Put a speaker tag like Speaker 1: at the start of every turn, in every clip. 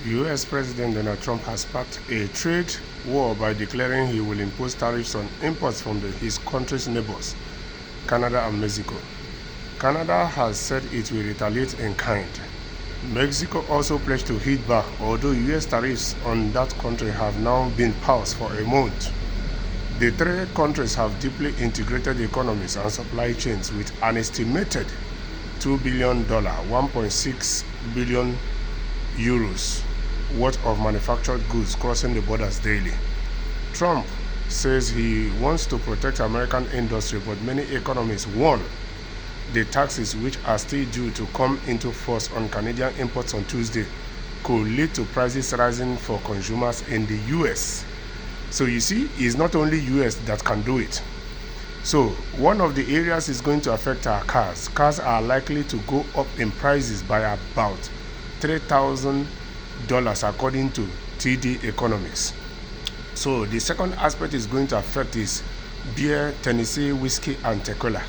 Speaker 1: U.S. President Donald Trump has sparked a trade war by declaring he will impose tariffs on imports from his country's neighbors, Canada and Mexico. Canada has said it will retaliate in kind. Mexico also pledged to hit back, although U.S. tariffs on that country have now been paused for a month. The three countries have deeply integrated economies and supply chains with an estimated $2 billion, 1.6 billion euros worth of manufactured goods crossing the borders daily. Trump says he wants to protect American industry, but many economists warn the taxes, which are still due to come into force on Canadian imports on Tuesday, could lead to prices rising for consumers in the US. So you see, it's not only US that can do it. So one of the areas is going to affect our cars. Cars are likely to go up in prices by about $3,000 according to TD Economics. So the second aspect is going to affect is beer, Tennessee whiskey, and tequila.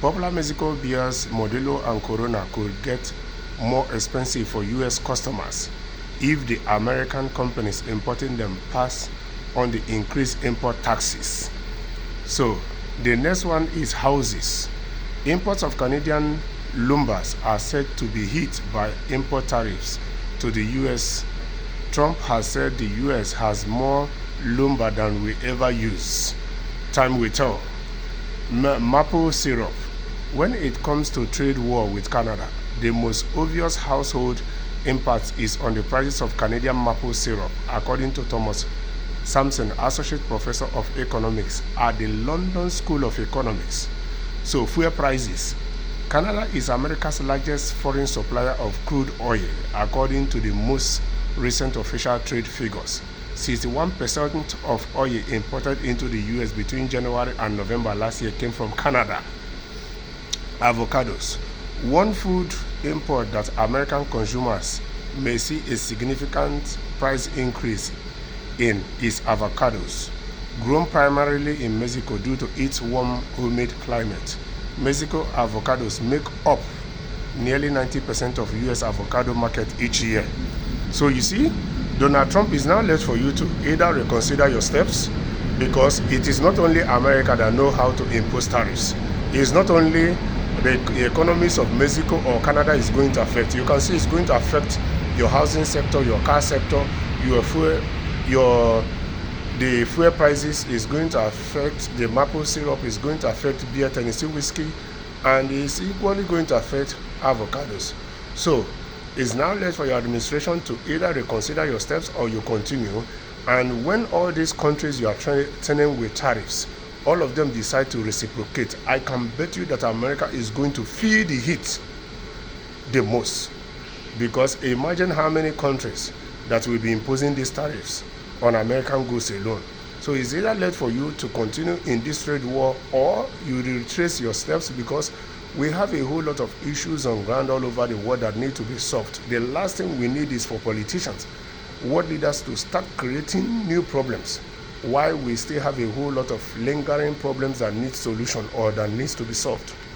Speaker 1: Popular Mexico beers Modelo and Corona could get more expensive for US customers if the American companies importing them pass on the increased import taxes. So the next one is houses. Imports of Canadian lumbers are said to be hit by import tariffs to the US. Trump has said the US has more lumber than we ever use. Time will tell. Maple syrup. When it comes to trade war with Canada, the most obvious household impact is on the prices of Canadian maple syrup, according to Thomas Sampson, Associate Professor of Economics at the London School of Economics. So, fuel prices. Canada is America's largest foreign supplier of crude oil, according to the most recent official trade figures. 61% of oil imported into the US between January and November last year came from Canada. Avocados. One food import that American consumers may see a significant price increase in is avocados, grown primarily in Mexico due to its warm, humid climate. Mexico avocados make up nearly 90% of US avocado market each year. So you see, Donald Trump is now left for you to either reconsider your steps, because it is not only America that know how to impose tariffs. It is not only the economies of Mexico or Canada is going to affect. You can see it's going to affect your housing sector, your car sector, your fuel, the fuel prices is going to affect, the maple syrup is going to affect beer, Tennessee whiskey, and it's equally going to affect avocados. So it's now left for your administration to either reconsider your steps or you continue. And when all these countries you are threatening with tariffs, all of them decide to reciprocate, I can bet you that America is going to feel the heat the most. Because imagine how many countries that will be imposing these tariffs on American goods alone. So it's either left for you to continue in this trade war or you retrace your steps, because we have a whole lot of issues on ground all over the world that need to be solved. The last thing we need is for politicians, world leaders, to start creating new problems while we still have a whole lot of lingering problems that need solution or that needs to be solved.